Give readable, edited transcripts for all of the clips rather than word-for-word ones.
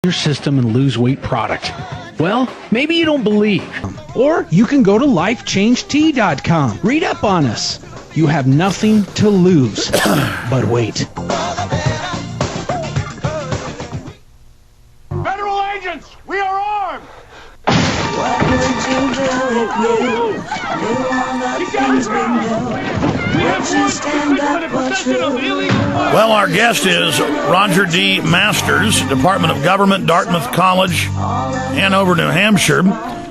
your system and lose weight product. Well, maybe you don't believe. Or you can go to lifechangetea.com. Read up on us. You have nothing to lose. But wait. Federal agents, we are armed! What would you do if you knew all the things we know? Would you stand up for truth? Well, our guest is Roger D. Masters, Department of Government, Dartmouth College, Hanover, New Hampshire.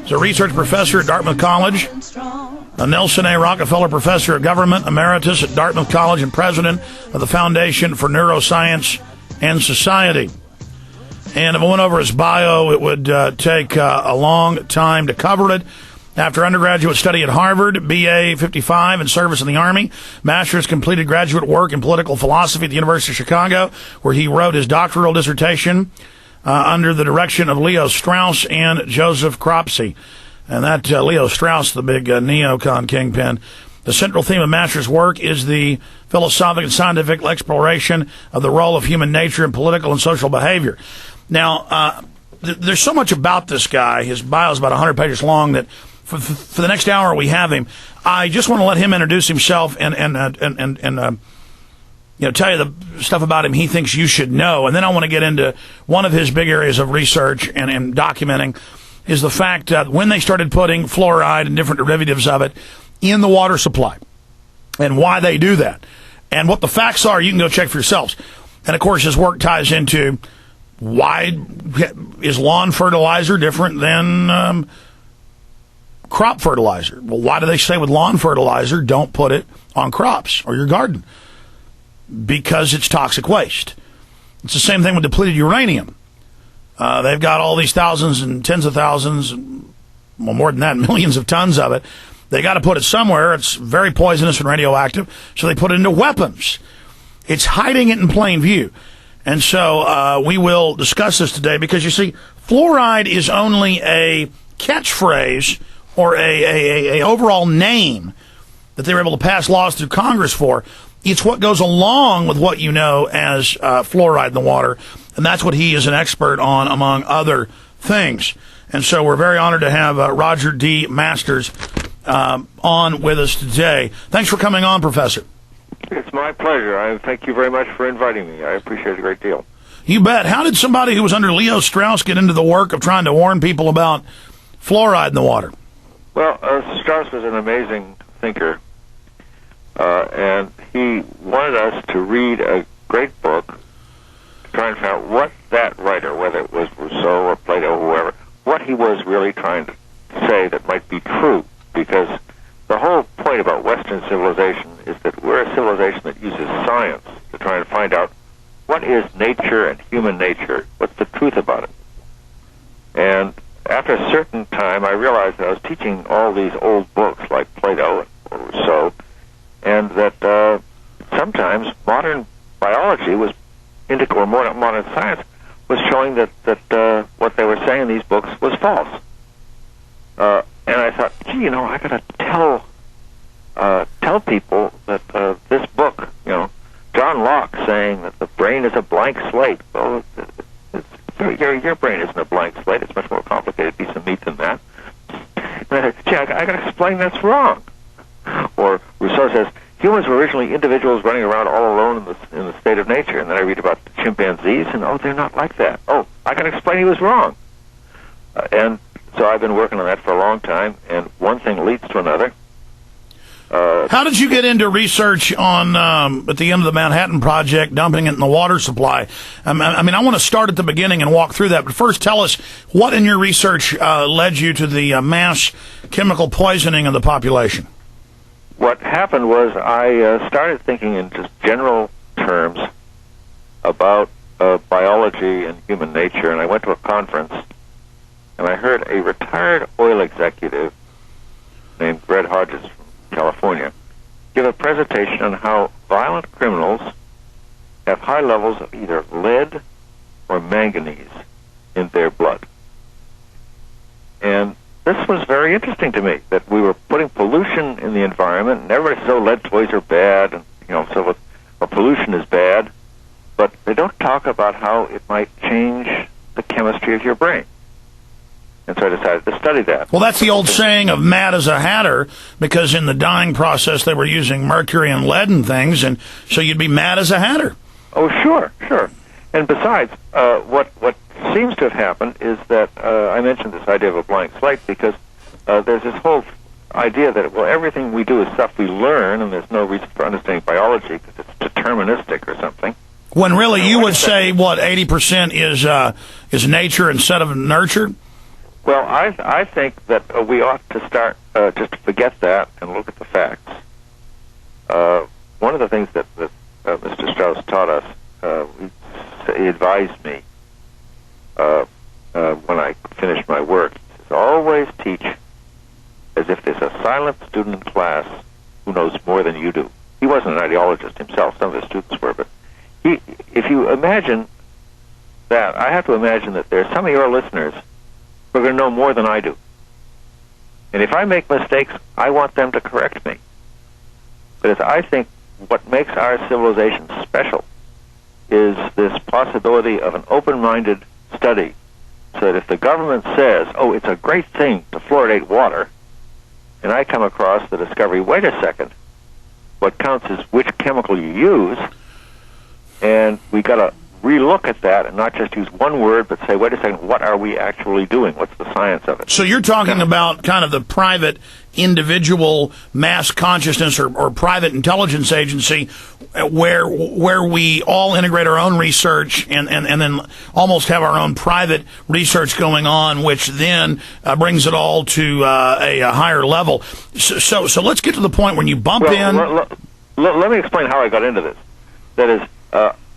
He's a research professor at Dartmouth College, a Nelson A. Rockefeller Professor of Government, Emeritus at Dartmouth College, and President of the Foundation for Neuroscience and Society. And if I went over his bio, it would take a long time to cover it. After undergraduate study at Harvard, BA 55 in service in the Army, master's completed graduate work in political philosophy at the University of Chicago, where he wrote his doctoral dissertation under the direction of Leo Strauss and Joseph Cropsey. And that Leo Strauss, the big neocon kingpin. The central theme of master's work is the philosophic and scientific exploration of the role of human nature in political and social behavior. Now, there's so much about this guy. His bio is about 100 pages long that for the next hour we have him. I just want to let him introduce himself and tell you the stuff about him he thinks you should know. And then I want to get into one of his big areas of research and documenting is the fact that when they started putting fluoride and different derivatives of it in the water supply and why they do that. And what the facts are, you can go check for yourselves. And, of course, his work ties into why is lawn fertilizer different than crop fertilizer? Well, why do they say with lawn fertilizer, don't put it on crops or your garden? Because it's toxic waste. It's the same thing with depleted uranium. They've got all these thousands and tens of thousands, well, more than that, millions of tons of it. They got to put it somewhere. It's very poisonous and radioactive, so they put it into weapons. It's hiding it in plain view. And so we will discuss this today because, you see, fluoride is only a catchphrase or a overall name that they were able to pass laws through Congress for. It's what goes along with what you know as fluoride in the water, and that's what he is an expert on, among other things. And so we're very honored to have Roger D. Masters on with us today. Thanks for coming on, Professor. It's my pleasure. I thank you very much for inviting me. I appreciate it a great deal. You bet. How did somebody who was under Leo Strauss get into the work of trying to warn people about fluoride in the water? Well, Strauss was an amazing thinker, and he wanted us to read a great book to try and find out what that writer, whether it was Rousseau or Plato or whoever, what he was really trying to say that might be true, because the whole point about Western civilization is that we're a civilization that uses science to try and find out what is nature and human nature, what's the truth about it. And after a certain time, I realized that I was teaching all these old books like Plato or Rousseau, and that sometimes modern biology was, or modern science, was showing that what they were saying in these books was false. And I thought, gee, I got to tell people that this book, John Locke saying that the brain is a blank slate. Well, your brain isn't a blank slate. It's a much more complicated piece of meat than that. And I thought, gee, I got to explain that's wrong. Or Rousseau says humans were originally individuals running around all alone in the state of nature. And then I read about the chimpanzees, and they're not like that. Oh, I got to explain he was wrong. And so I've been working on that for a long time, and one thing leads to another. How did you get into research on, at the end of the Manhattan Project, dumping it in the water supply? I want to start at the beginning and walk through that, but first tell us what in your research led you to the mass chemical poisoning of the population. What happened was I started thinking in just general terms about biology and human nature, and I went to a conference, and I heard a retired oil executive named Brett Hodges from California give a presentation on how violent criminals have high levels of either lead or manganese in their blood. And this was very interesting to me, that we were putting pollution in the environment, and everybody says, lead toys are bad, and so pollution is bad, but they don't talk about how it might change the chemistry chemistry of your brain. And so I decided to study that. Well, that's the old saying of mad as a hatter, because in the dyeing process they were using mercury and lead and things, and so you'd be mad as a hatter. Oh, sure. And besides, what seems to have happened is that I mentioned this idea of a blank slate because there's this whole idea that, well, everything we do is stuff we learn, and there's no reason for understanding biology because it's deterministic or something. When really you would say, what, 80% is nature instead of nurture? Well, I think that we ought to start just to forget that and look at the facts. One of the things that Mr. Strauss taught us, he advised me when I finished my work. He says, always teach as if there's a silent student in class who knows more than you do. He wasn't an ideologist himself. Some of his students were, but if you imagine that, I have to imagine that there are some of your listeners who are going to know more than I do. And if I make mistakes, I want them to correct me. Because I think what makes our civilization special is this possibility of an open-minded study, so that if the government says, oh, it's a great thing to fluoridate water, and I come across the discovery, wait a second, what counts is which chemical you use, and we got to relook at that and not just use one word, but say, wait a second, what are we actually doing? What's the science of it? So you're talking about kind of the private individual mass consciousness or private intelligence agency where we all integrate our own research and then almost have our own private research going on, which then brings it all to a higher level. So let's get to the point when you bump in. Let me explain how I got into this. That is,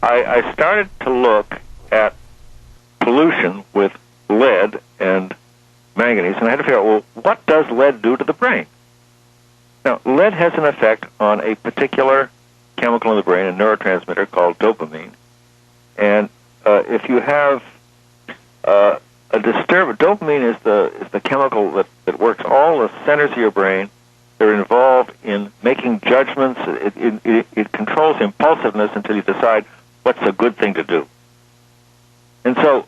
I started to look at pollution with lead and manganese, and I had to figure out, well, what does lead do to the brain? Now, lead has an effect on a particular chemical in the brain, a neurotransmitter called dopamine. And if you have a disturbance, dopamine is the chemical that works all the centers of your brain. They're involved in making judgments. It controls impulsiveness until you decide what's a good thing to do. And so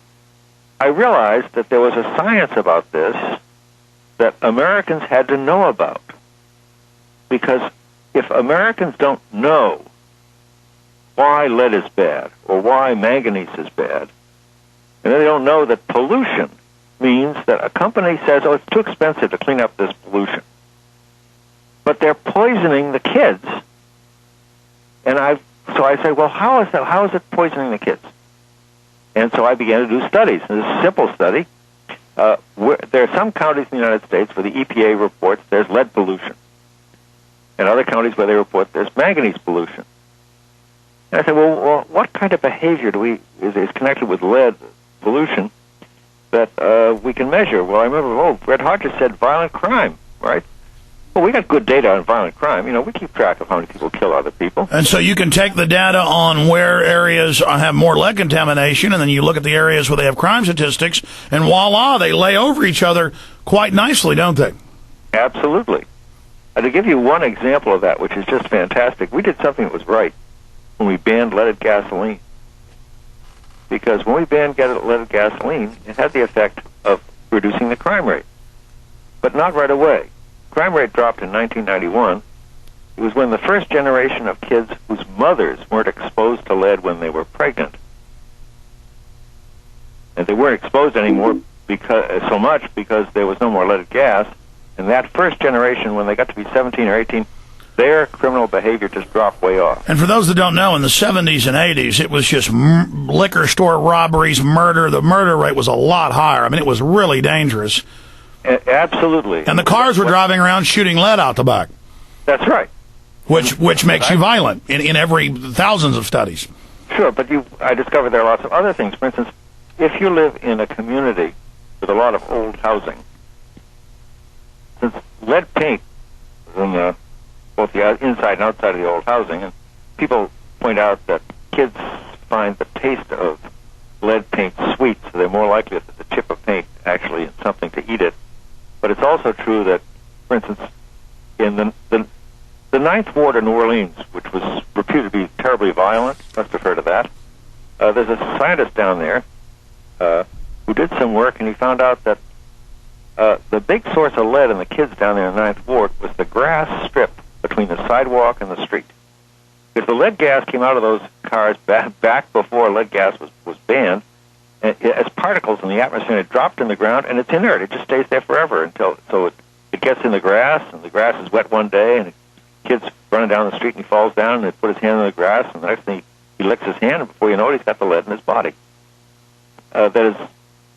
I realized that there was a science about this that Americans had to know about. Because if Americans don't know why lead is bad or why manganese is bad, and then they don't know that pollution means that a company says, oh, it's too expensive to clean up this pollution, but they're poisoning the kids. And so I say, well, how is that? How is it poisoning the kids? And so I began to do studies. And this is a simple study. There are some counties in the United States where the EPA reports there's lead pollution, and other counties where they report there's manganese pollution. And I said, well, what kind of behavior is connected with lead pollution that we can measure? Well, I remember, Fred Hodges said violent crime, right? Well, we got good data on violent crime. We keep track of how many people kill other people. And so you can take the data on where areas have more lead contamination, and then you look at the areas where they have crime statistics, and voila, they lay over each other quite nicely, don't they? Absolutely. To give you one example of that, which is just fantastic, we did something that was right when we banned leaded gasoline. Because when we banned leaded gasoline, it had the effect of reducing the crime rate. But not right away. Crime rate dropped in 1991. It was when the first generation of kids whose mothers weren't exposed to lead when they were pregnant. And they weren't exposed anymore so much because there was no more leaded gas. And that first generation, when they got to be 17 or 18, their criminal behavior just dropped way off. And for those that don't know, in the 70s and 80s, it was just liquor store robberies, murder. The murder rate was a lot higher. I mean, it was really dangerous. Absolutely. And the cars were driving around shooting lead out the back. That's right. Which makes you violent in every thousands of studies. Sure, but I discovered there are lots of other things. For instance, if you live in a community with a lot of old housing, since lead paint is in both the inside and outside of the old housing, and people point out that kids find the taste of lead paint sweet, so they're more likely that the chip of paint actually is something to eat it. But it's also true that, for instance, in the Ninth Ward of New Orleans, which was reputed to be terribly violent, must have heard of that, there's a scientist down there who who did some work, and he found out that the big source of lead in the kids down there in Ninth Ward was the grass strip between the sidewalk and the street. Because the lead gas came out of those cars back before lead gas was banned, and as particles in the atmosphere, it dropped in the ground, and it's inert. It just stays there forever until it gets in the grass, and the grass is wet one day, and the kid's running down the street, and he falls down, and they put his hand in the grass, and the next thing he licks his hand, and before you know it, he's got the lead in his body. That is